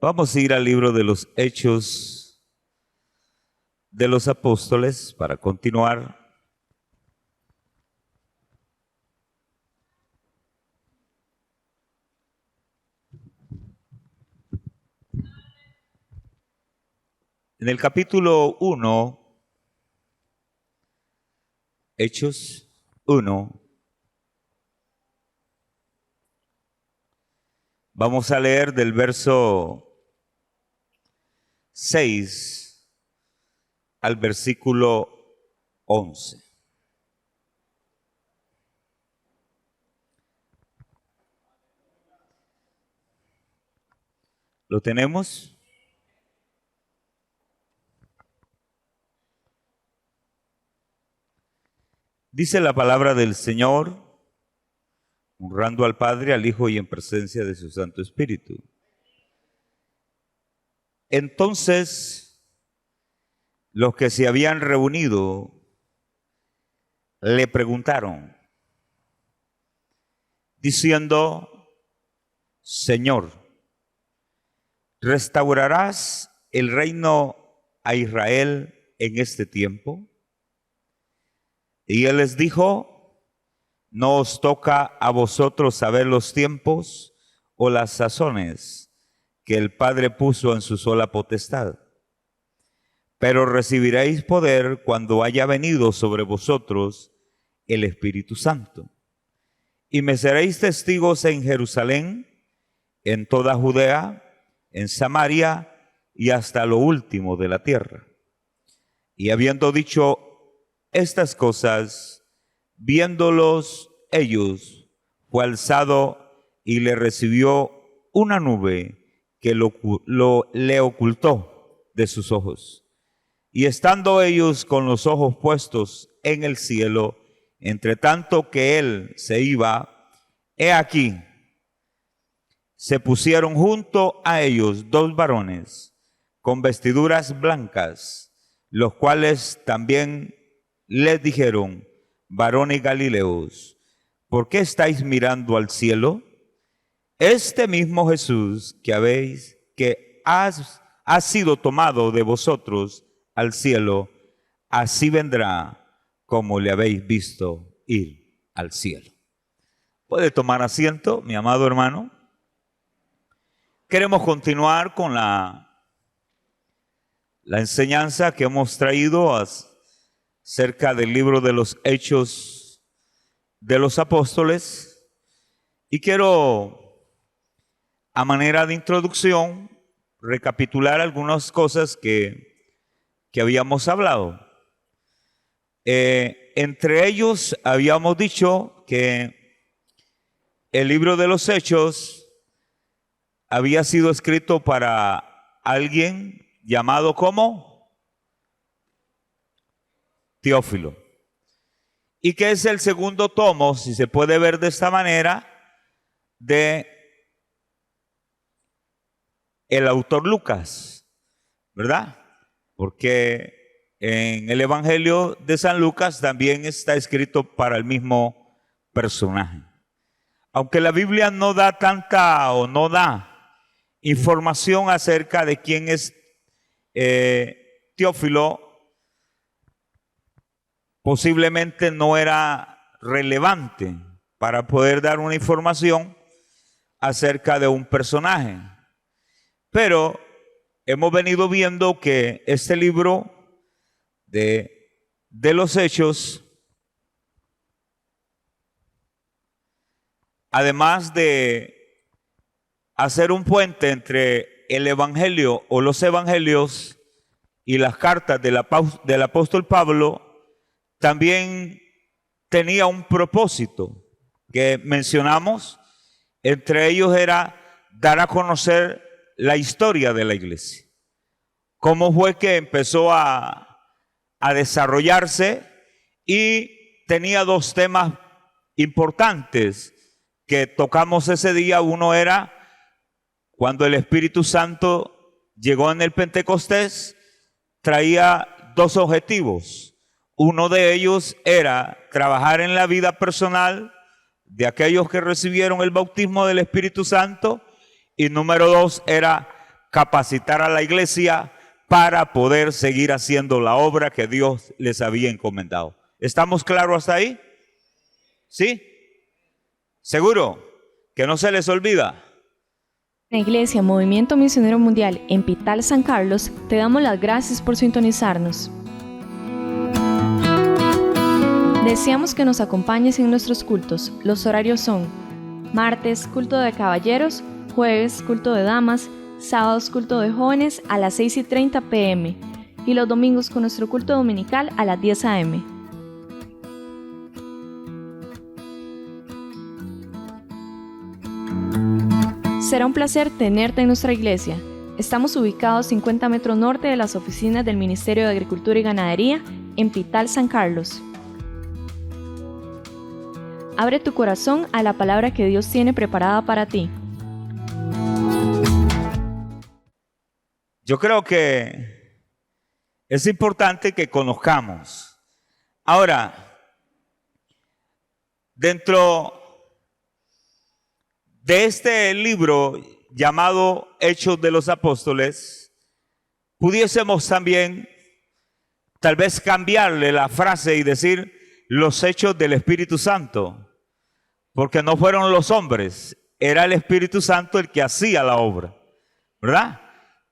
Vamos a ir al libro de los Hechos de los Apóstoles para continuar. En el capítulo 1, Hechos 1, vamos a leer del verso 6 al versículo 11. ¿Lo tenemos? Dice la palabra del Señor, honrando al Padre, al Hijo y en presencia de su Santo Espíritu. Entonces, los que se habían reunido le preguntaron, diciendo, Señor, ¿restaurarás el reino a Israel en este tiempo? Y él les dijo, no os toca a vosotros saber los tiempos o las sazones que el Padre puso en su sola potestad. Pero recibiréis poder cuando haya venido sobre vosotros el Espíritu Santo. Y me seréis testigos en Jerusalén, en toda Judea, en Samaria y hasta lo último de la tierra. Y habiendo dicho estas cosas, viéndolos ellos, fue alzado y le recibió una nube que le ocultó de sus ojos. Y estando ellos con los ojos puestos en el cielo, entre tanto que él se iba, he aquí, se pusieron junto a ellos dos varones con vestiduras blancas, los cuales también les dijeron, varones Galileos, ¿por qué estáis mirando al cielo? Este mismo Jesús que ha sido tomado de vosotros al cielo, así vendrá como le habéis visto ir al cielo. ¿Puede tomar asiento, mi amado hermano? Queremos continuar con la enseñanza que hemos traído acerca del libro de los Hechos de los Apóstoles, y quiero, a manera de introducción, recapitular algunas cosas que habíamos hablado. Entre ellos habíamos dicho que el libro de los Hechos había sido escrito para alguien llamado como Teófilo, y que es el segundo tomo, si se puede ver de esta manera, de el autor Lucas, ¿verdad? Porque en el Evangelio de San Lucas también está escrito para el mismo personaje. Aunque la Biblia no da tanta o no da información acerca de quién es Teófilo, posiblemente no era relevante para poder dar una información acerca de un personaje. Pero hemos venido viendo que este libro de los Hechos, además de hacer un puente entre el Evangelio o los Evangelios y las cartas del apóstol Pablo, también tenía un propósito que mencionamos. Entre ellos era dar a conocer la historia de la iglesia. Cómo fue que empezó a desarrollarse, y tenía dos temas importantes que tocamos ese día. Uno era cuando el Espíritu Santo llegó en el Pentecostés, traía dos objetivos. Uno de ellos era trabajar en la vida personal de aquellos que recibieron el bautismo del Espíritu Santo, y número dos era capacitar a la iglesia para poder seguir haciendo la obra que Dios les había encomendado. ¿Estamos claros hasta ahí? ¿Sí? ¿Seguro? Que no se les olvida. La Iglesia Movimiento Misionero Mundial en Pital San Carlos, te damos las gracias por sintonizarnos. Deseamos que nos acompañes en nuestros cultos. Los horarios son: martes, culto de caballeros; jueves, culto de damas; sábados, culto de jóvenes a las 6:30 p.m. y los domingos con nuestro culto dominical a las 10 a.m. Será un placer tenerte en nuestra iglesia. Estamos ubicados 50 metros norte de las oficinas del Ministerio de Agricultura y Ganadería en Pital San Carlos. Abre tu corazón a la palabra que Dios tiene preparada para ti. Yo creo que es importante que conozcamos. Ahora, dentro de este libro llamado Hechos de los Apóstoles, pudiésemos también tal vez cambiarle la frase y decir los hechos del Espíritu Santo, porque no fueron los hombres, era el Espíritu Santo el que hacía la obra, ¿verdad?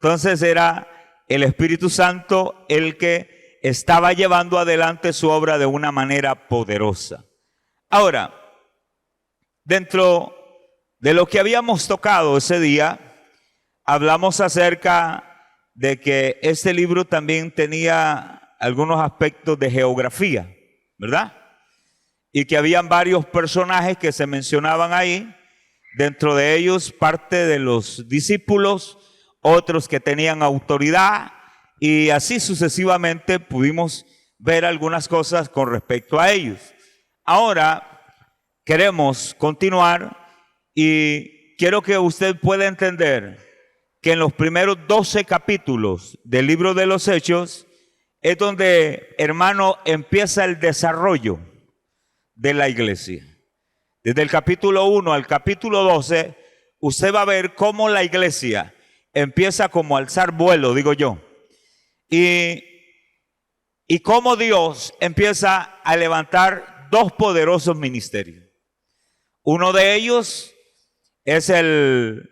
Entonces era el Espíritu Santo el que estaba llevando adelante su obra de una manera poderosa. Ahora, dentro de lo que habíamos tocado ese día, hablamos acerca de que este libro también tenía algunos aspectos de geografía, ¿verdad? Y que habían varios personajes que se mencionaban ahí, dentro de ellos parte de los discípulos, otros que tenían autoridad, y así sucesivamente pudimos ver algunas cosas con respecto a ellos. Ahora queremos continuar y quiero que usted pueda entender que en los primeros 12 capítulos del libro de los Hechos es donde, hermano, empieza el desarrollo de la iglesia. Desde el capítulo 1 al capítulo 12, usted va a ver cómo la iglesia empieza como a alzar vuelo, digo yo, y cómo Dios empieza a levantar dos poderosos ministerios. Uno de ellos es el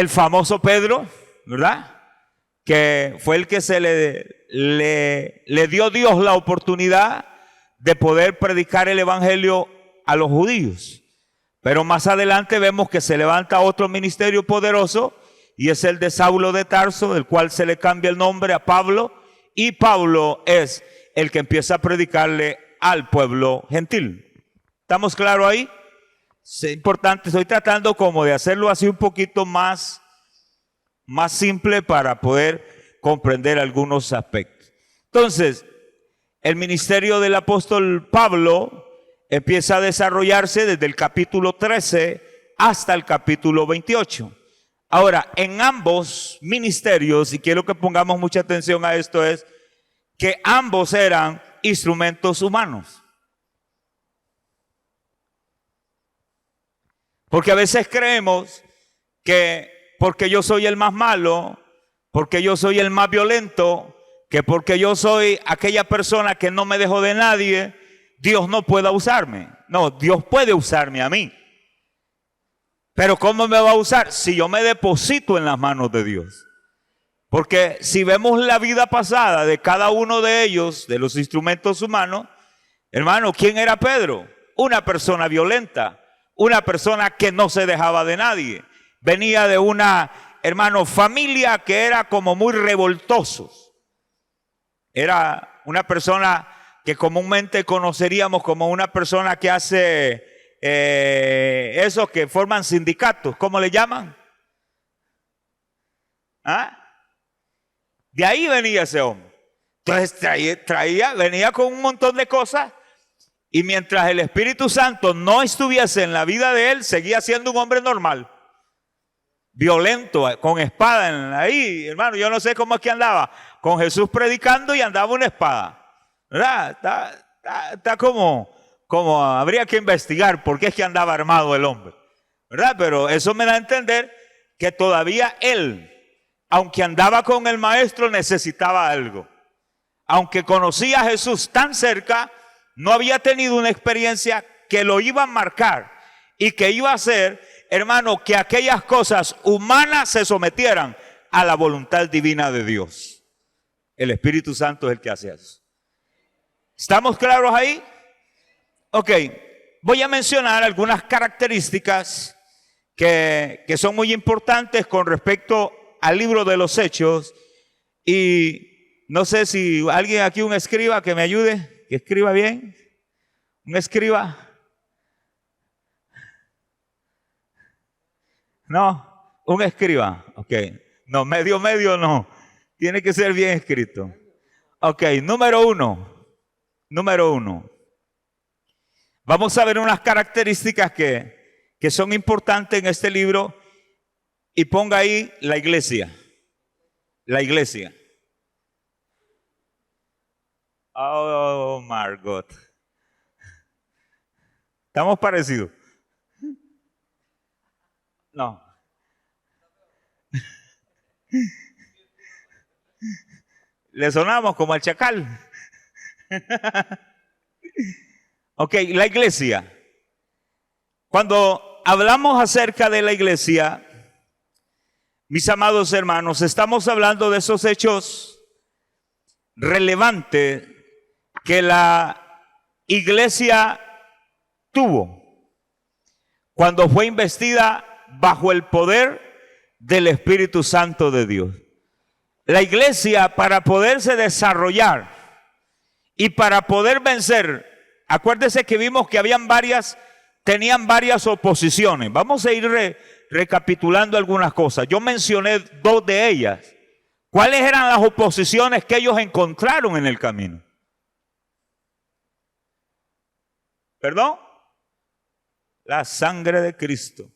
famoso Pedro, ¿verdad? Que fue el que se le dio Dios la oportunidad de poder predicar el evangelio a los judíos. Pero más adelante vemos que se levanta otro ministerio poderoso y es el de Saulo de Tarso, del cual se le cambia el nombre a Pablo, y Pablo es el que empieza a predicarle al pueblo gentil. ¿Estamos claros ahí? Es importante, estoy tratando como de hacerlo así un poquito más simple para poder comprender algunos aspectos. Entonces, el ministerio del apóstol Pablo empieza a desarrollarse desde el capítulo 13 hasta el capítulo 28. Ahora, en ambos ministerios, y quiero que pongamos mucha atención a esto, es que ambos eran instrumentos humanos. Porque a veces creemos que porque yo soy el más malo, porque yo soy el más violento, que porque yo soy aquella persona que no me dejo de nadie, Dios no pueda usarme. No, Dios puede usarme a mí. Pero ¿cómo me va a usar? Si yo me deposito en las manos de Dios. Porque si vemos la vida pasada de cada uno de ellos, de los instrumentos humanos, hermano, ¿quién era Pedro? Una persona violenta, una persona que no se dejaba de nadie. Venía de una, hermano, familia que era como muy revoltosos. Era una persona que comúnmente conoceríamos como una persona que hace esos que forman sindicatos. ¿Cómo le llaman? ¿Ah? De ahí venía ese hombre. Entonces venía con un montón de cosas. Y mientras el Espíritu Santo no estuviese en la vida de él, seguía siendo un hombre normal. Violento, con espada ahí, hermano, yo no sé cómo es que andaba. Con Jesús predicando y andaba una espada. ¿Verdad? Está como habría que investigar por qué es que andaba armado el hombre. ¿Verdad? Pero eso me da a entender que todavía él aunque andaba con el maestro, necesitaba algo. Aunque conocía a Jesús tan cerca, no había tenido una experiencia que lo iba a marcar y que iba a hacer, hermano, que aquellas cosas humanas se sometieran a la voluntad divina de Dios. El Espíritu Santo es el que hace eso. ¿Estamos claros ahí? Ok, voy a mencionar algunas características que son muy importantes con respecto al libro de los Hechos. Y no sé si alguien aquí, un escriba, que me ayude, que escriba bien. Un escriba. No, un escriba. Ok, no, medio no. Tiene que ser bien escrito. Ok, número uno. Vamos a ver unas características que son importantes en este libro. Y ponga ahí la iglesia. La iglesia. Oh, Margot. ¿Estamos parecidos? No. Le sonamos como al chacal. Ok, la iglesia. Cuando hablamos acerca de la iglesia, mis amados hermanos, estamos hablando de esos hechos relevantes que la iglesia tuvo cuando fue investida bajo el poder del Espíritu Santo de Dios. La iglesia, para poderse desarrollar y para poder vencer, acuérdese que vimos que tenían varias oposiciones. Vamos a ir recapitulando algunas cosas. Yo mencioné dos de ellas. ¿Cuáles eran las oposiciones que ellos encontraron en el camino? ¿Perdón? La sangre de Cristo.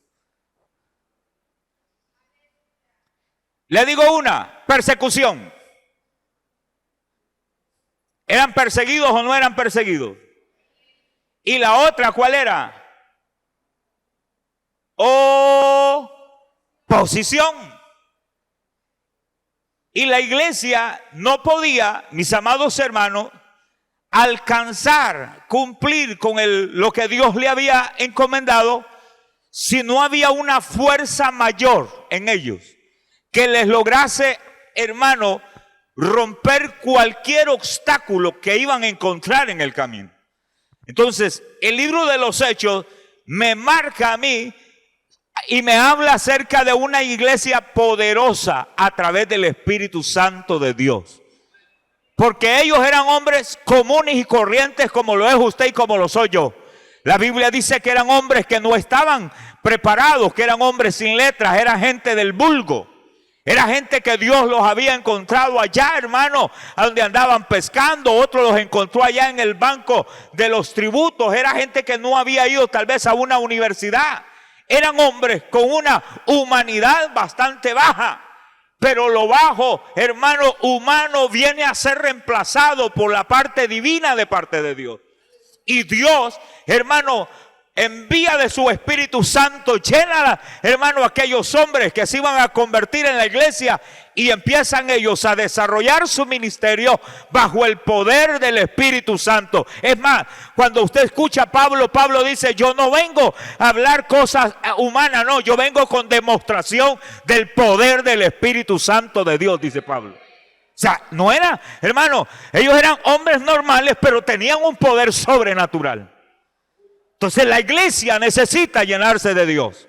Le digo una, persecución. ¿Eran perseguidos o no eran perseguidos? ¿Y la otra cuál era? Oposición. Y la iglesia no podía, mis amados hermanos, alcanzar, cumplir con lo que Dios le había encomendado, si no había una fuerza mayor en ellos que les lograse, hermano, romper cualquier obstáculo que iban a encontrar en el camino. Entonces, el libro de los Hechos me marca a mí y me habla acerca de una iglesia poderosa a través del Espíritu Santo de Dios. Porque ellos eran hombres comunes y corrientes como lo es usted y como lo soy yo. La Biblia dice que eran hombres que no estaban preparados, que eran hombres sin letras, era gente del vulgo. Era gente que Dios los había encontrado allá, hermano, a donde andaban pescando. Otro los encontró allá en el banco de los tributos. Era gente que no había ido tal vez a una universidad. Eran hombres con una humanidad bastante baja. Pero lo bajo, hermano, humano viene a ser reemplazado por la parte divina de parte de Dios. Y Dios, hermano, envía de su Espíritu Santo, llena, hermano, aquellos hombres que se iban a convertir en la iglesia y empiezan ellos a desarrollar su ministerio bajo el poder del Espíritu Santo. Es más, cuando usted escucha a Pablo dice, yo no vengo a hablar cosas humanas, no, yo vengo con demostración del poder del Espíritu Santo de Dios, dice Pablo. O sea, no era, hermano, ellos eran hombres normales, pero tenían un poder sobrenatural. Entonces la iglesia necesita llenarse de Dios.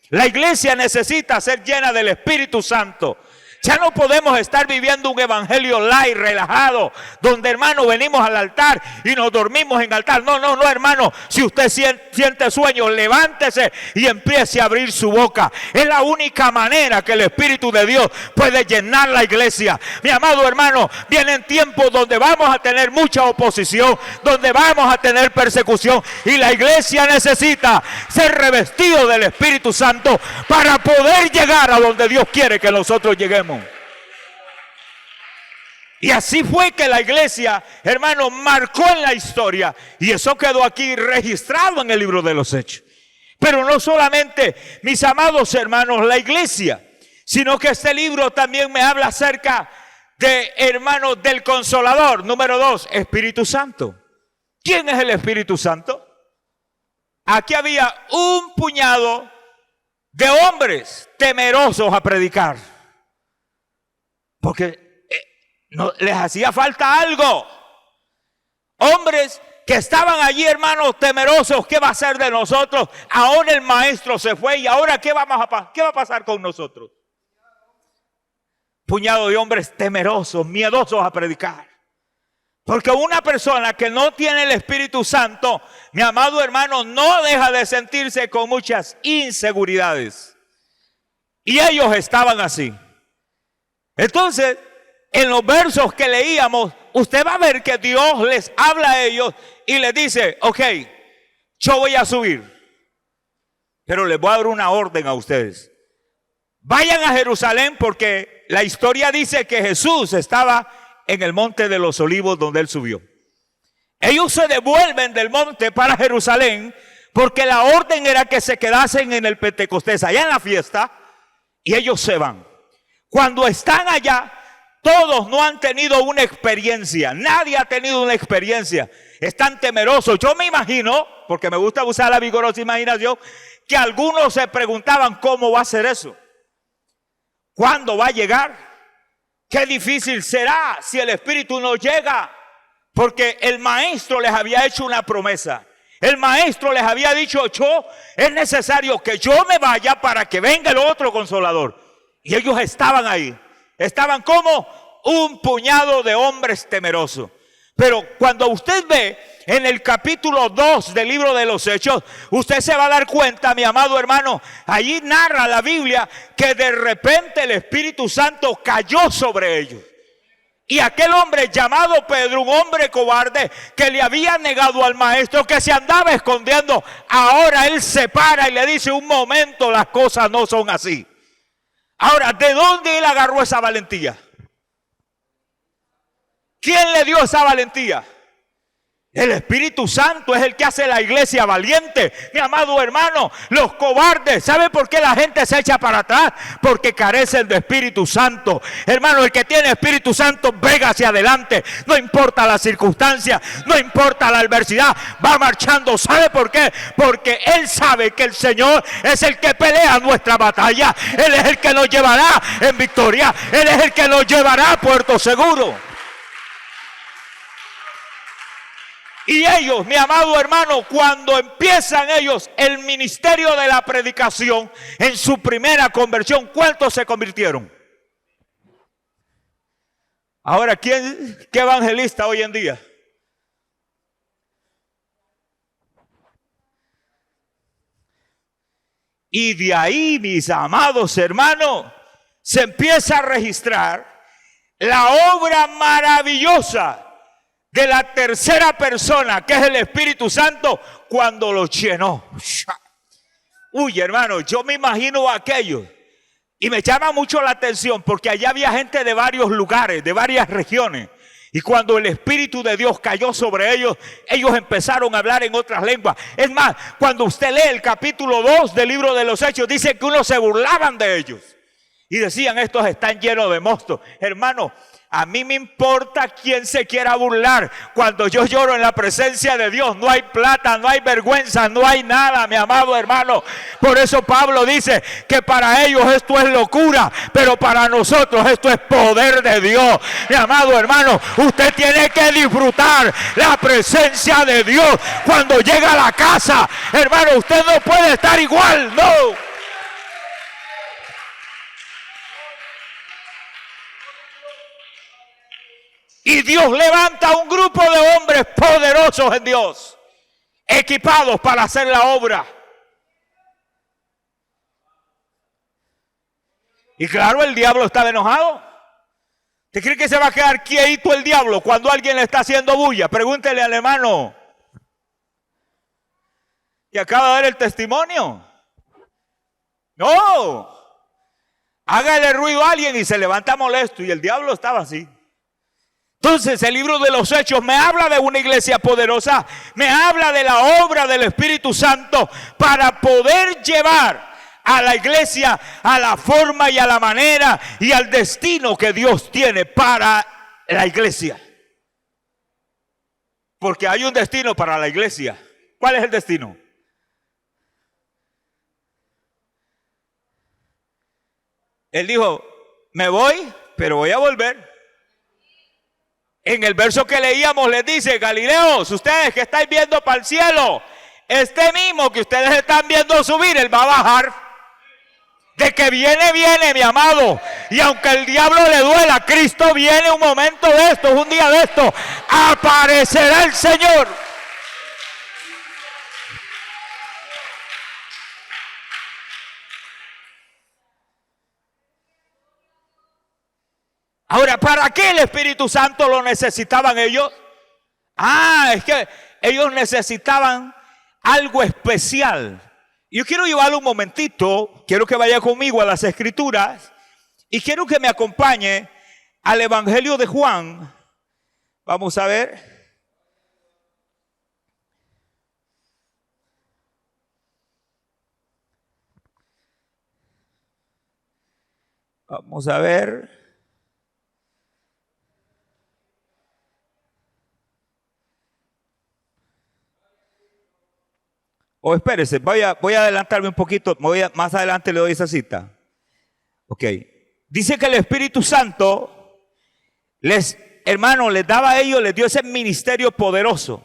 La iglesia necesita ser llena del Espíritu Santo. Ya no podemos estar viviendo un evangelio light, relajado, donde, hermano, venimos al altar y nos dormimos en el altar. No, hermano. Si usted siente sueño, levántese y empiece a abrir su boca. Es la única manera que el Espíritu de Dios puede llenar la iglesia. Mi amado hermano, vienen tiempos donde vamos a tener mucha oposición, donde vamos a tener persecución. Y la iglesia necesita ser revestido del Espíritu Santo para poder llegar a donde Dios quiere que nosotros lleguemos. Y así fue que la iglesia, hermano, marcó en la historia. Y eso quedó aquí registrado en el libro de los Hechos. Pero no solamente, mis amados hermanos, la iglesia, sino que este libro también me habla acerca de, hermanos, del Consolador. Número 2, Espíritu Santo. ¿Quién es el Espíritu Santo? Aquí había un puñado de hombres temerosos a predicar, porque no, les hacía falta algo. Hombres que estaban allí, hermanos, temerosos. ¿Qué va a hacer de nosotros? Ahora el maestro se fue y ahora ¿qué va a pasar con nosotros? Puñado de hombres temerosos, miedosos a predicar. Porque una persona que no tiene el Espíritu Santo, mi amado hermano, no deja de sentirse con muchas inseguridades. Y ellos estaban así. Entonces, en los versos que leíamos, usted va a ver que Dios les habla a ellos y les dice, ok, yo voy a subir, pero les voy a dar una orden a ustedes. Vayan a Jerusalén, porque la historia dice que Jesús estaba en el monte de los olivos donde él subió. Ellos se devuelven del monte para Jerusalén porque la orden era que se quedasen en el Pentecostés, allá en la fiesta, y ellos se van. Cuando están allá, todos no han tenido una experiencia, nadie ha tenido una experiencia, están temerosos. Yo me imagino, porque me gusta usar la vigorosa imaginación, que algunos se preguntaban cómo va a ser eso, cuándo va a llegar. Qué difícil será si el Espíritu no llega, porque el maestro les había hecho una promesa. El maestro les había dicho, es necesario que yo me vaya para que venga el otro Consolador. Y ellos estaban ahí, estaban como un puñado de hombres temerosos. Pero cuando usted ve en el capítulo 2 del libro de los Hechos, usted se va a dar cuenta, mi amado hermano, allí narra la Biblia que de repente el Espíritu Santo cayó sobre ellos. Y aquel hombre llamado Pedro, un hombre cobarde que le había negado al maestro, que se andaba escondiendo, ahora él se para y le dice, un momento, las cosas no son así. Ahora, ¿de dónde él agarró esa valentía? ¿Quién le dio esa valentía? El Espíritu Santo es el que hace la iglesia valiente. Mi amado hermano, los cobardes, ¿sabe por qué la gente se echa para atrás? Porque carecen de Espíritu Santo. Hermano, el que tiene Espíritu Santo vega hacia adelante. No importa la circunstancia, no importa la adversidad, va marchando. ¿Sabe por qué? Porque él sabe que el Señor es el que pelea nuestra batalla. Él es el que nos llevará en victoria. Él es el que nos llevará a puerto seguro. Y ellos, mi amado hermano, cuando empiezan ellos el ministerio de la predicación, en su primera conversión, ¿cuántos se convirtieron? Ahora, ¿qué evangelista hoy en día? Y de ahí, mis amados hermanos, se empieza a registrar la obra maravillosa de la tercera persona, que es el Espíritu Santo, cuando lo llenó. Uy, hermano, yo me imagino aquello. Y me llama mucho la atención porque allá había gente de varios lugares, de varias regiones. Y cuando el Espíritu de Dios cayó sobre ellos, ellos empezaron a hablar en otras lenguas. Es más, cuando usted lee el capítulo 2 del libro de los Hechos, dice que unos se burlaban de ellos. Y decían, estos están llenos de mostos. Hermano, a mí me importa quién se quiera burlar. Cuando yo lloro en la presencia de Dios, no hay plata, no hay vergüenza, no hay nada, mi amado hermano. Por eso Pablo dice que para ellos esto es locura, pero para nosotros esto es poder de Dios. Mi amado hermano, usted tiene que disfrutar la presencia de Dios cuando llega a la casa. Hermano, usted no puede estar igual, no. Y Dios levanta un grupo de hombres poderosos en Dios, equipados para hacer la obra. Y claro, el diablo estaba enojado. ¿Te cree que se va a quedar quieto el diablo cuando alguien le está haciendo bulla? Pregúntele al hermano que acaba de dar el testimonio. No. Hágale ruido a alguien y se levanta molesto. Y el diablo estaba así. Entonces el libro de los Hechos me habla de una iglesia poderosa, me habla de la obra del Espíritu Santo para poder llevar a la iglesia a la forma y a la manera y al destino que Dios tiene para la iglesia. Porque hay un destino para la iglesia. ¿Cuál es el destino? Él dijo, me voy, pero voy a volver. En el verso que leíamos les dice, Galileos, ustedes que estáis viendo para el cielo, este mismo que ustedes están viendo subir, Él va a bajar. De que viene, viene, mi amado. Y aunque el diablo le duela, Cristo viene un momento de esto, un día de esto. Aparecerá el Señor. Ahora, ¿para qué el Espíritu Santo lo necesitaban ellos? Es que ellos necesitaban algo especial. Yo quiero llevarlo un momentito, quiero que vaya conmigo a las Escrituras y quiero que me acompañe al Evangelio de Juan. Vamos a ver. Vamos a ver. Espérese, voy a adelantarme un poquito, más adelante le doy esa cita. Ok. Dice que el Espíritu Santo les daba a ellos, les dio ese ministerio poderoso.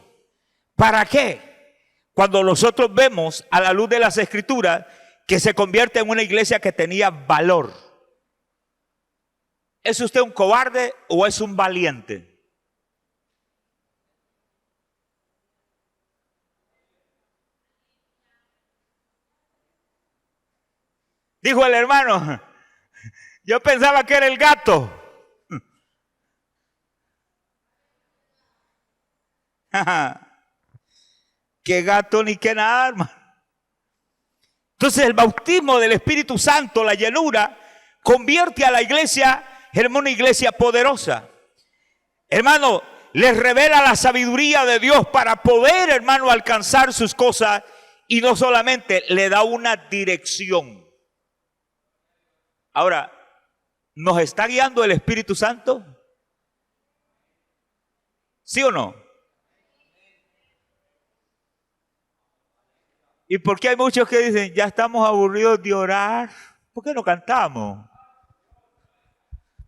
¿Para qué? Cuando nosotros vemos a la luz de las Escrituras que se convierte en una iglesia que tenía valor. ¿Es usted un cobarde o es un valiente? Dijo el hermano, yo pensaba que era el gato. Qué gato ni qué nada, hermano. Entonces el bautismo del Espíritu Santo, la llenura, convierte a la iglesia en una iglesia poderosa. Hermano, les revela la sabiduría de Dios para poder, hermano, alcanzar sus cosas y no solamente le da una dirección. Ahora, ¿nos está guiando el Espíritu Santo? ¿Sí o no? ¿Y por qué hay muchos que dicen, ya estamos aburridos de orar? ¿Por qué no cantamos?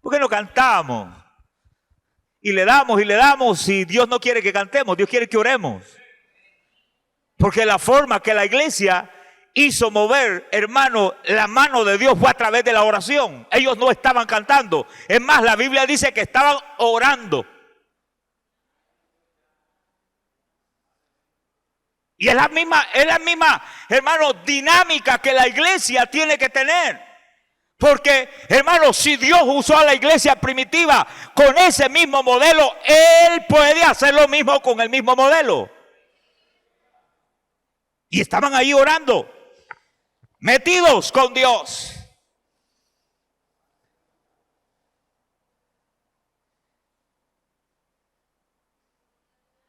¿Por qué no cantamos? Y le damos, y Dios no quiere que cantemos, Dios quiere que oremos. Porque la forma que la iglesia hizo mover, hermano, la mano de Dios fue a través de la oración. Ellos no estaban cantando. Es más, la Biblia dice que estaban orando. Y es la misma, hermano, dinámica que la iglesia tiene que tener. Porque, hermano, si Dios usó a la iglesia primitiva con ese mismo modelo, Él puede hacer lo mismo con el mismo modelo. Y estaban ahí orando, metidos con Dios.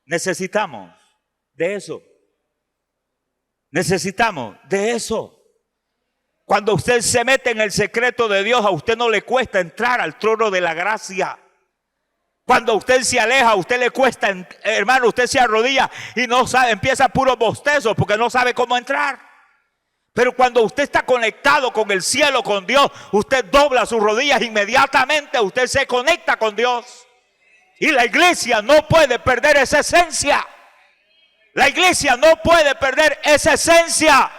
Necesitamos de eso. Necesitamos de eso. Cuando usted se mete en el secreto de Dios, a usted no le cuesta entrar al trono de la gracia. Cuando usted se aleja, a usted le cuesta, hermano, usted se arrodilla y no sabe, empieza puro bostezo porque no sabe cómo entrar. Pero cuando usted está conectado con el cielo, con Dios, usted dobla sus rodillas inmediatamente, usted se conecta con Dios. Y la iglesia no puede perder esa esencia. La iglesia no puede perder esa esencia.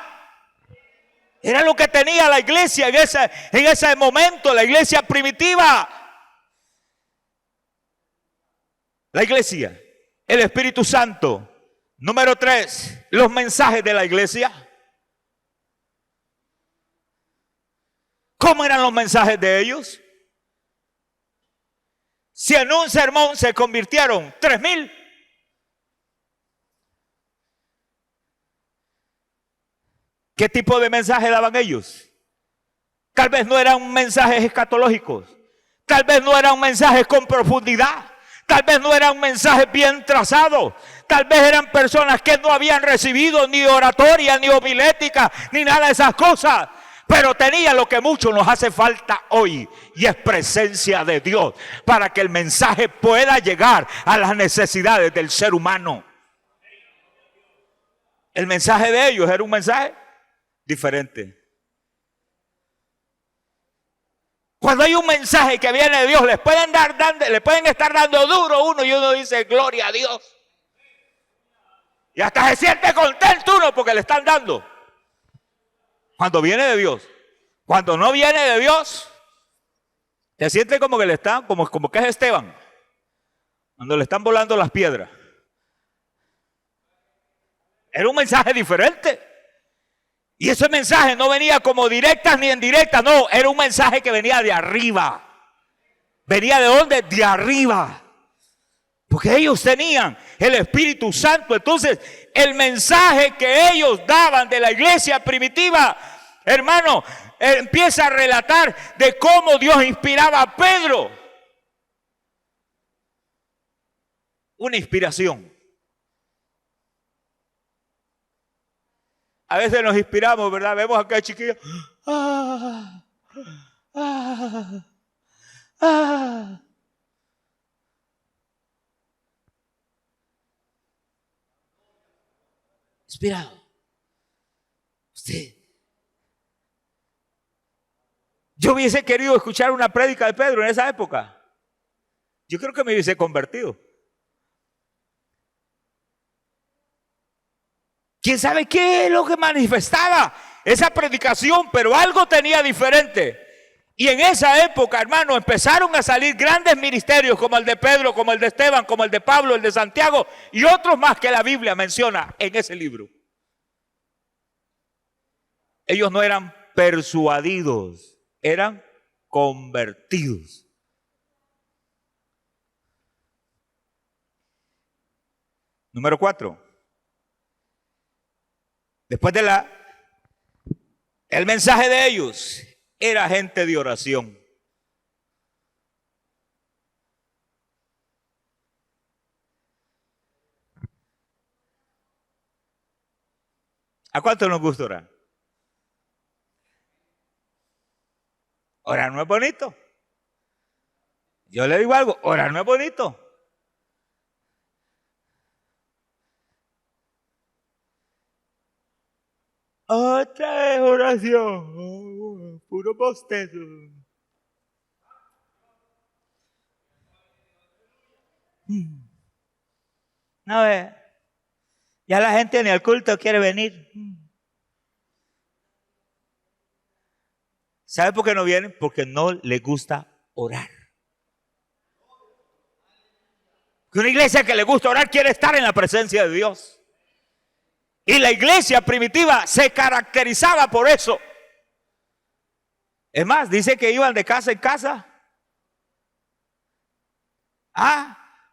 Era lo que tenía la iglesia en ese momento, la iglesia primitiva. La iglesia, el Espíritu Santo. Número 3, los mensajes de la iglesia. ¿Cómo eran los mensajes de ellos? Si en un sermón se convirtieron 3,000. ¿Qué tipo de mensaje daban ellos? Tal vez no eran mensajes escatológicos. Tal vez no eran mensajes con profundidad. Tal vez no eran mensajes bien trazados. Tal vez eran personas que no habían recibido ni oratoria, ni homilética, ni nada de esas cosas. pero tenía lo que mucho nos hace falta hoy, y es presencia de Dios, para que el mensaje pueda llegar a las necesidades del ser humano. El mensaje de ellos era un mensaje diferente. Cuando hay un mensaje que viene de Dios, le pueden estar dando duro uno, y uno dice gloria a Dios. Y hasta se siente contento uno porque le están dando. Cuando viene de Dios. Cuando no viene de Dios, se siente como que le están, como que es Esteban, cuando le están volando las piedras. Era un mensaje diferente. Y ese mensaje no venía como directas ni indirectas, no, era un mensaje que venía de arriba. ¿Venía de dónde? De arriba. Porque ellos tenían el Espíritu Santo. Entonces, el mensaje que ellos daban de la iglesia primitiva, hermano, empieza a relatar de cómo Dios inspiraba a Pedro. Una inspiración. A veces nos inspiramos, ¿verdad? Vemos a aquel chiquillo. Inspirado. Usted. Yo hubiese querido escuchar una prédica de Pedro en esa época. Yo creo que me hubiese convertido. ¿Quién sabe qué es lo que manifestaba esa predicación? Pero algo tenía diferente. Y en esa época, hermano, empezaron a salir grandes ministerios como el de Pedro, como el de Esteban, como el de Pablo, el de Santiago y otros más que la Biblia menciona en ese libro. Ellos no eran persuadidos, eran convertidos. Número 4. Después el mensaje de ellos era gente de oración. ¿A cuánto nos gusta orar? Orar no es bonito. Yo le digo algo, orar no es bonito. Otra vez oración, puro bostezo. A ver, ya la gente ni al culto quiere venir. ¿Sabe por qué no vienen? Porque no les gusta orar. Que una iglesia que le gusta orar quiere estar en la presencia de Dios. Y la iglesia primitiva se caracterizaba por eso. Es más, dice que iban de casa en casa.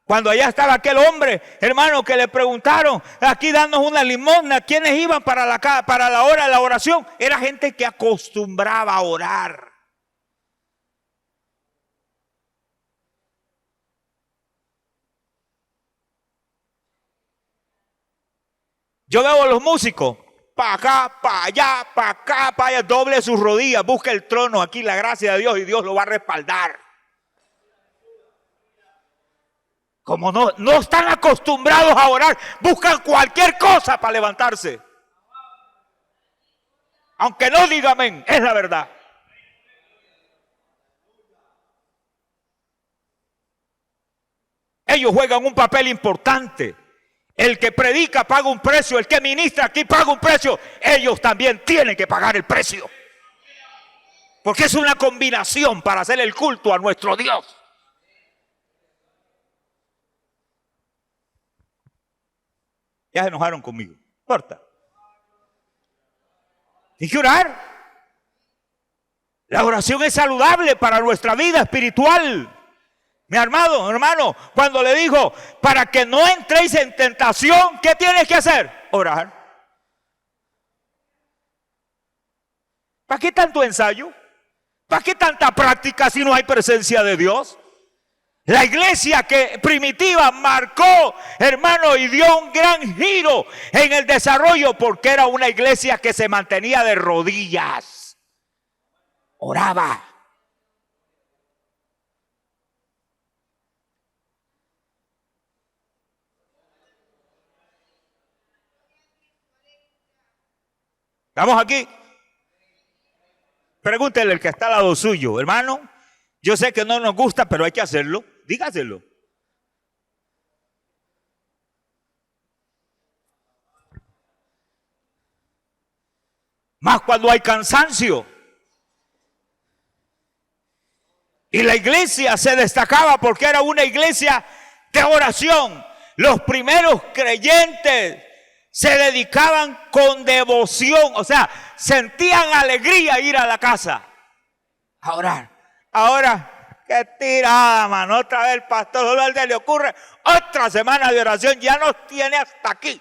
Cuando allá estaba aquel hombre, hermano, que le preguntaron, aquí dándonos una limosna, ¿quiénes iban para la hora de la oración? Era gente que acostumbraba a orar. Yo veo a los músicos, para acá, para allá, para acá, para allá, doble sus rodillas, busca el trono, aquí la gracia de Dios y Dios lo va a respaldar. Como no están acostumbrados a orar, buscan cualquier cosa para levantarse. Aunque no diga amén, es la verdad. Ellos juegan un papel importante. El que predica paga un precio, el que ministra aquí paga un precio. Ellos también tienen que pagar el precio. Porque es una combinación para hacer el culto a nuestro Dios. Ya se enojaron conmigo. No importa. Hay que orar. La oración es saludable para nuestra vida espiritual. Mi hermano, cuando le dijo, para que no entréis en tentación, ¿qué tienes que hacer? Orar. ¿Para qué tanto ensayo? ¿Para qué tanta práctica si no hay presencia de Dios? La iglesia primitiva marcó, hermano, y dio un gran giro en el desarrollo porque era una iglesia que se mantenía de rodillas. oraba. ¿Estamos aquí? Pregúntele al que está al lado suyo, hermano. Yo sé que no nos gusta, pero hay que hacerlo. Dígaselo. Más cuando hay cansancio. Y la iglesia se destacaba porque era una iglesia de oración. Los primeros creyentes se dedicaban con devoción, o sea, sentían alegría ir a la casa a orar. Ahora, qué tirada, mano, otra vez el pastor Valde le ocurre otra semana de oración, ya nos tiene hasta aquí.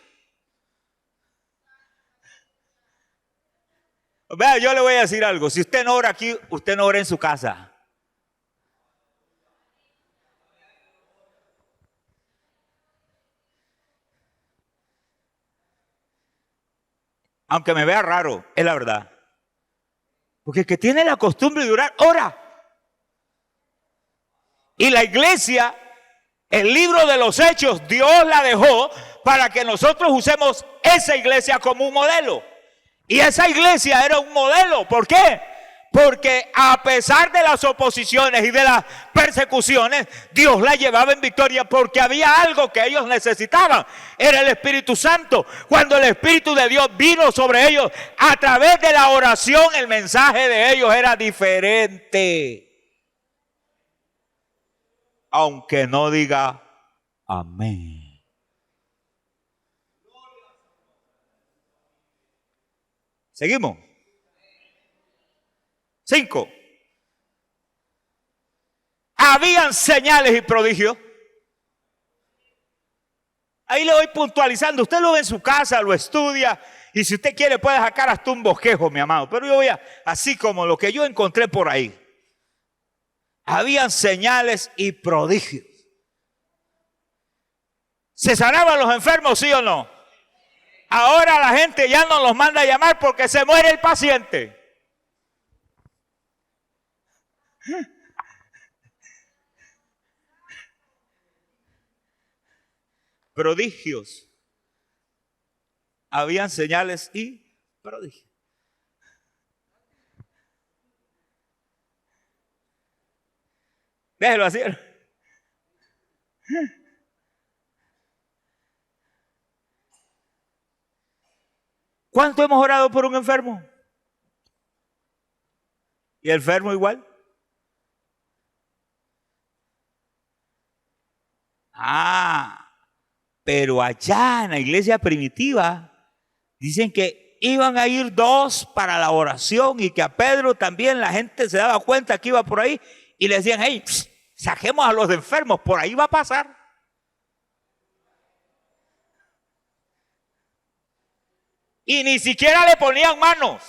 Vea, yo le voy a decir algo, si usted no ora aquí, usted no ora en su casa. Aunque me vea raro, es la verdad. Porque el que tiene la costumbre de orar, ora. Y la iglesia, el libro de los Hechos, Dios la dejó para que nosotros usemos esa iglesia como un modelo. Y esa iglesia era un modelo. ¿Por qué? Porque a pesar de las oposiciones y de las persecuciones, Dios la llevaba en victoria porque había algo que ellos necesitaban. Era el Espíritu Santo. Cuando el Espíritu de Dios vino sobre ellos, a través de la oración, el mensaje de ellos era diferente. Aunque no diga amén. Seguimos. 5. Habían señales y prodigios. Ahí le voy puntualizando. Usted lo ve en su casa, lo estudia. Y si usted quiere puede sacar hasta un bosquejo, mi amado. Pero yo voy así como lo que yo encontré por ahí. Habían señales y prodigios. ¿Se sanaban los enfermos, sí o no? Ahora la gente ya no los manda a llamar porque se muere el paciente. Prodigios. Habían señales y prodigios. Déjelo así. ¿Cuánto hemos orado por un enfermo? ¿Y el enfermo igual? Pero allá en la iglesia primitiva dicen que iban a ir 2 para la oración y que a Pedro también la gente se daba cuenta que iba por ahí y le decían, hey, saquemos a los enfermos, por ahí va a pasar. Y ni siquiera le ponían manos.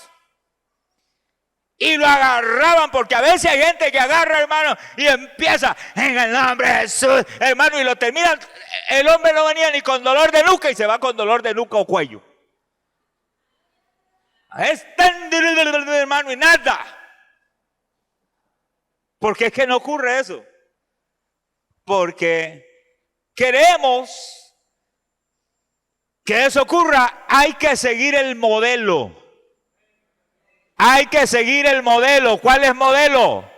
Y lo agarraban, porque a veces hay gente que agarra, hermano, y empieza en el nombre de Jesús, hermano, y lo terminan. El hombre no venía ni con dolor de nuca y se va con dolor de nuca o cuello. Hermano, y nada. Porque es que no ocurre eso. Porque queremos que eso ocurra, hay que seguir el modelo. Hay que seguir el modelo. ¿Cuál es modelo?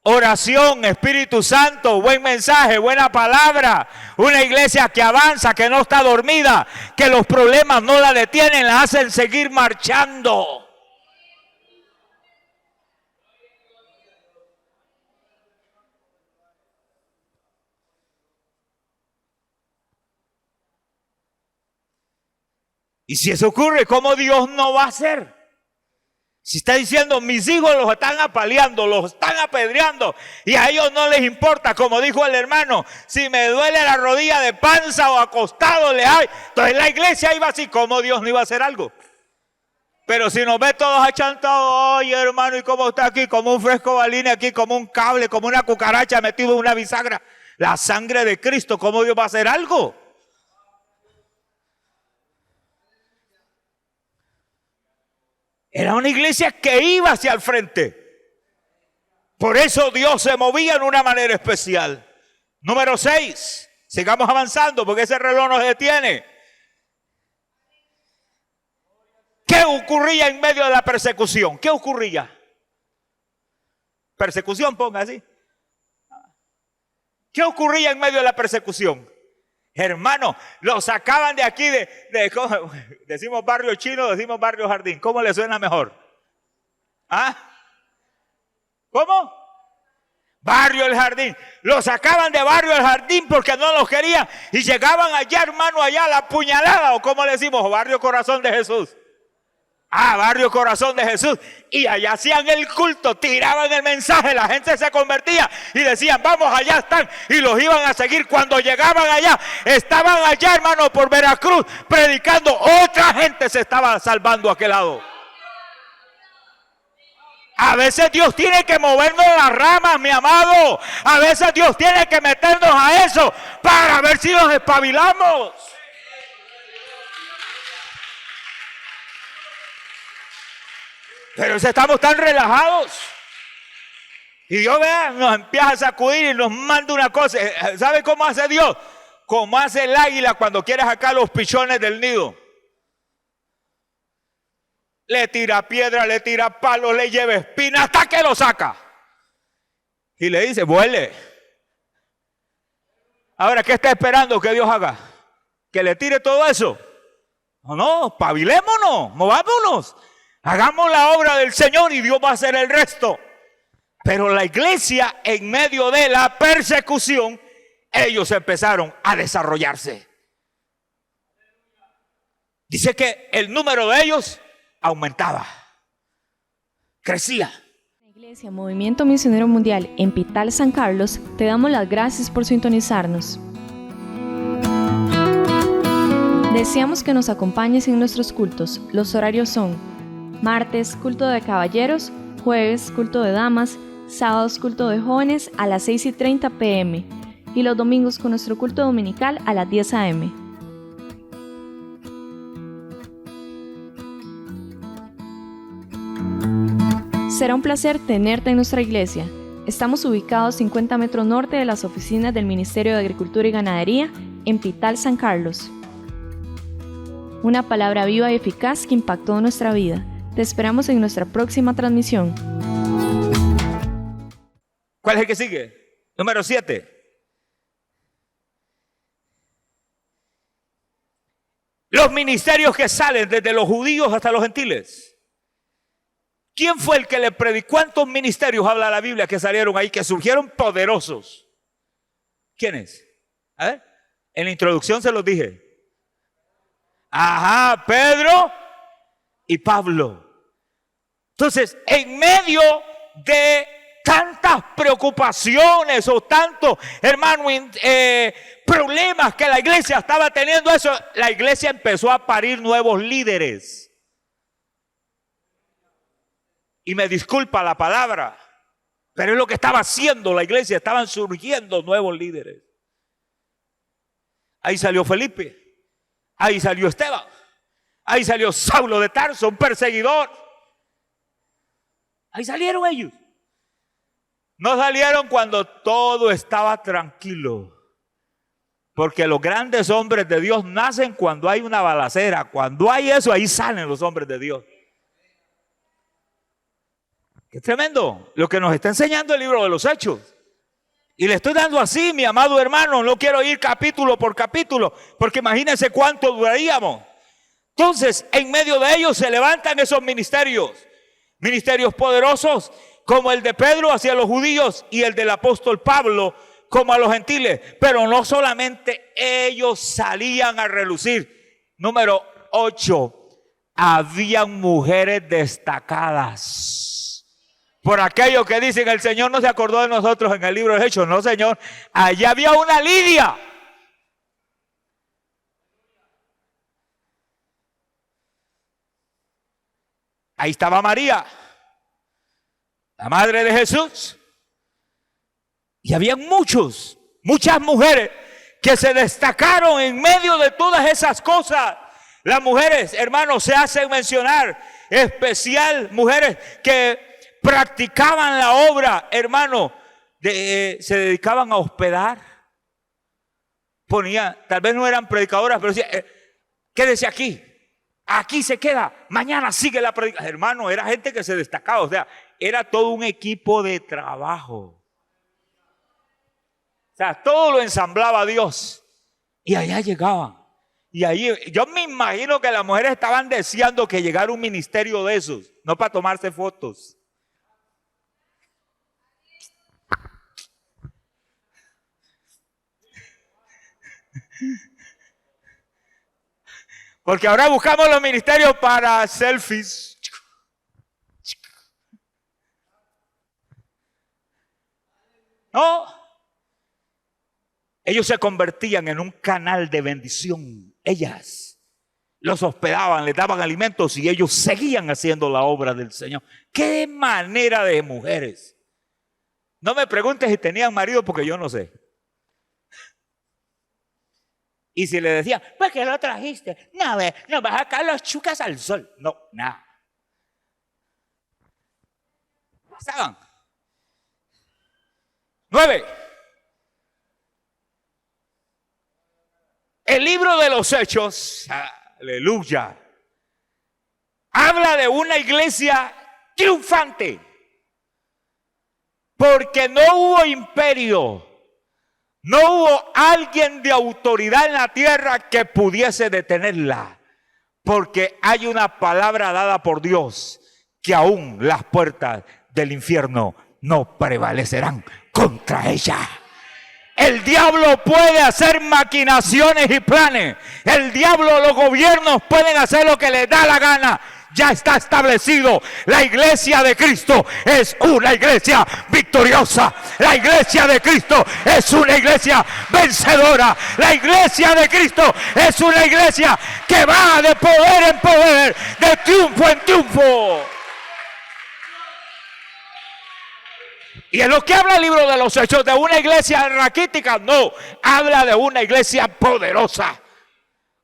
Oración, Espíritu Santo, buen mensaje, buena palabra. Una iglesia que avanza, que no está dormida, que los problemas no la detienen, la hacen seguir marchando. Y si eso ocurre, ¿cómo Dios no va a hacer? Si está diciendo, mis hijos los están apaleando, los están apedreando y a ellos no les importa, como dijo el hermano, si me duele la rodilla de panza o acostado le hay. Entonces la iglesia iba así, ¿cómo Dios no iba a hacer algo? Pero si nos ve todos achantados, oye hermano, ¿y cómo está aquí? Como un fresco balín aquí, como un cable, como una cucaracha metido en una bisagra. La sangre de Cristo, ¿cómo Dios va a hacer algo? Era una iglesia que iba hacia el frente. Por eso Dios se movía en una manera especial. Número 6. Sigamos avanzando porque ese reloj nos detiene. ¿Qué ocurría en medio de la persecución? ¿Qué ocurría? Persecución, ponga así. ¿Qué ocurría en medio de la persecución? Hermano, lo sacaban de aquí, ¿cómo? Decimos barrio chino, decimos barrio jardín. ¿Cómo le suena mejor? ¿Ah? ¿Cómo? Barrio El Jardín. Lo sacaban de barrio El Jardín porque no los querían. Y llegaban allá, hermano, allá a la puñalada, o como le decimos, barrio Corazón de Jesús. Barrio Corazón de Jesús. Y allá hacían el culto, tiraban el mensaje, la gente se convertía y decían, vamos, allá están. Y los iban a seguir. Cuando llegaban allá, estaban allá, hermano, por Veracruz, predicando. Otra gente se estaba salvando a aquel lado. A veces Dios tiene que movernos las ramas, mi amado. A veces Dios tiene que meternos a eso para ver si nos espabilamos. Pero estamos tan relajados. Y Dios, vea, nos empieza a sacudir y nos manda una cosa. ¿Sabe cómo hace Dios? Como hace el águila cuando quiere sacar los pichones del nido. Le tira piedra, le tira palo, le lleva espina hasta que lo saca. Y le dice, vuele. Ahora, ¿qué está esperando que Dios haga? ¿Que le tire todo eso? No, pavilémonos, movámonos. Hagamos la obra del Señor y Dios va a hacer el resto. Pero la iglesia, en medio de la persecución, ellos empezaron a desarrollarse. Dice que el número de ellos aumentaba, crecía. La Iglesia Movimiento Misionero Mundial en Pital, San Carlos, te damos las gracias por sintonizarnos. Deseamos que nos acompañes en nuestros cultos. Los horarios son martes, culto de caballeros; jueves, culto de damas; sábados, culto de jóvenes a las 6:30 p.m. y los domingos con nuestro culto dominical a las 10 a.m. Será un placer tenerte en nuestra iglesia. Estamos ubicados 50 metros norte de las oficinas del Ministerio de Agricultura y Ganadería en Pital, San Carlos. Una palabra viva y eficaz que impactó nuestra vida. Te esperamos en nuestra próxima transmisión. ¿Cuál es el que sigue? Número 7. Los ministerios que salen desde los judíos hasta los gentiles. ¿Quién fue el que le predicó? ¿Cuántos ministerios habla la Biblia que salieron ahí, que surgieron poderosos? ¿Quiénes? A ver, en la introducción se los dije. Pedro y Pablo. Entonces, en medio de tantas preocupaciones o tantos, hermano, problemas que la iglesia estaba teniendo, la iglesia empezó a parir nuevos líderes. Y me disculpa la palabra, pero es lo que estaba haciendo la iglesia. Estaban surgiendo nuevos líderes. Ahí salió Felipe, ahí salió Esteban, ahí salió Saulo de Tarso, un perseguidor. Ahí salieron ellos. No salieron cuando todo estaba tranquilo, porque los grandes hombres de Dios nacen cuando hay una balacera. Cuando hay eso, ahí salen los hombres de Dios. Qué tremendo lo que nos está enseñando el libro de los Hechos. Y le estoy dando así, mi amado hermano. No quiero ir capítulo por capítulo, porque imagínense cuánto duraríamos. Entonces, en medio de ellos se levantan esos ministerios. Ministerios poderosos como el de Pedro hacia los judíos y el del apóstol Pablo como a los gentiles. Pero no solamente ellos salían a relucir. Número 8. Habían mujeres destacadas. Por aquello que dicen, el Señor no se acordó de nosotros en el libro de Hechos. No, Señor. Allá había una Lidia. Ahí estaba María, la madre de Jesús. Y habían muchas mujeres que se destacaron en medio de todas esas cosas. Las mujeres, hermanos, se hacen mencionar especial, mujeres que practicaban la obra, hermano, se dedicaban a hospedar. Tal vez no eran predicadoras, pero decía, quédese aquí se queda, mañana sigue la predicación. Hermano, era gente que se destacaba, o sea, era todo un equipo de trabajo. O sea, todo lo ensamblaba Dios. Y allá llegaban. Y ahí, yo me imagino que las mujeres estaban deseando que llegara un ministerio de esos, no para tomarse fotos. Porque ahora buscamos los ministerios para selfies. No. Ellos se convertían en un canal de bendición. Ellas los hospedaban, les daban alimentos y ellos seguían haciendo la obra del Señor. ¡Qué manera de mujeres! No me preguntes si tenían marido porque yo no sé. Y si le decían, pues que lo trajiste. No, no vas a sacar los chucas al sol. No, nada. Estaban. 9. El libro de los Hechos, aleluya, habla de una iglesia triunfante. Porque no hubo imperio. No hubo alguien de autoridad en la tierra que pudiese detenerla, porque hay una palabra dada por Dios que aún las puertas del infierno no prevalecerán contra ella. El diablo puede hacer maquinaciones y planes. El diablo, los gobiernos pueden hacer lo que les da la gana. Ya está establecido. La iglesia de Cristo es una iglesia victoriosa. La iglesia de Cristo es una iglesia vencedora. La iglesia de Cristo es una iglesia que va de poder en poder, de triunfo en triunfo. Y en lo que habla el libro de los Hechos de una iglesia raquítica, no, habla de una iglesia poderosa.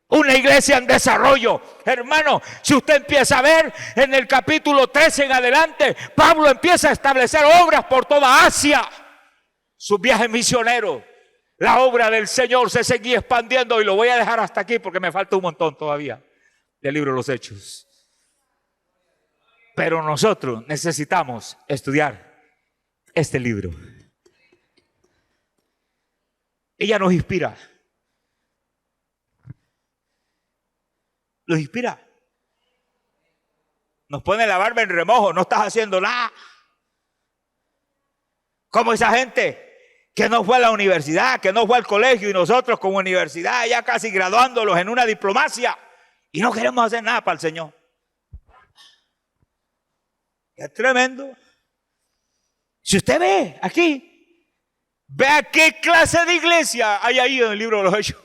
Una iglesia en desarrollo. Hermano, si usted empieza a ver en el capítulo 13 en adelante, Pablo empieza a establecer obras por toda Asia. Sus viajes misioneros. La obra del Señor se seguía expandiendo y lo voy a dejar hasta aquí porque me falta un montón todavía del libro de los Hechos. Pero nosotros necesitamos estudiar este libro. Ella nos inspira. Los inspira. Nos pone la barba en remojo, no estás haciendo nada. Como esa gente que no fue a la universidad, que no fue al colegio y nosotros como universidad ya casi graduándolos en una diplomacia y no queremos hacer nada para el Señor. Es tremendo. Si usted ve aquí, vea qué clase de iglesia hay ahí en el libro de los Hechos.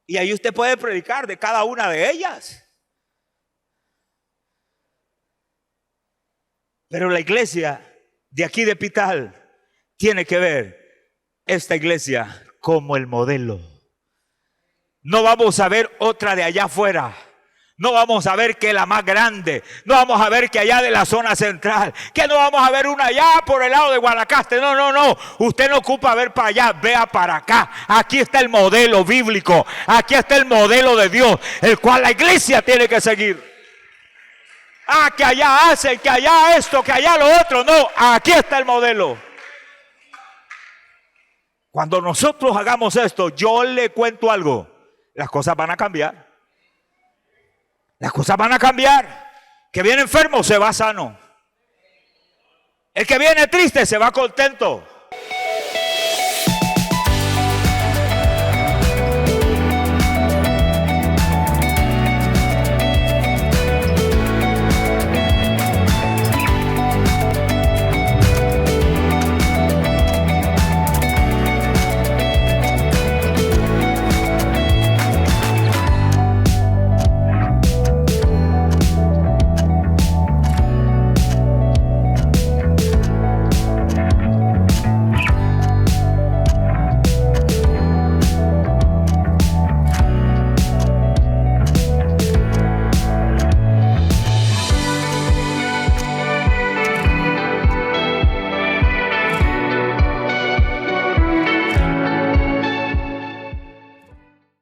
Y ahí usted puede predicar de cada una de ellas. Pero la iglesia de aquí de Pital tiene que ver esta iglesia como el modelo. No vamos a ver otra de allá afuera. No vamos a ver que la más grande. No vamos a ver que allá de la zona central. Que no vamos a ver una allá por el lado de Guanacaste. No, no, no. Usted no ocupa ver para allá. Vea para acá. Aquí está el modelo bíblico. Aquí está el modelo de Dios. El cual la iglesia tiene que seguir. Que allá hacen, que allá esto, que allá lo otro. No, aquí está el modelo. Cuando nosotros hagamos esto, yo le cuento algo. Las cosas van a cambiar. Las cosas van a cambiar. Que viene enfermo se va sano. El que viene triste se va contento.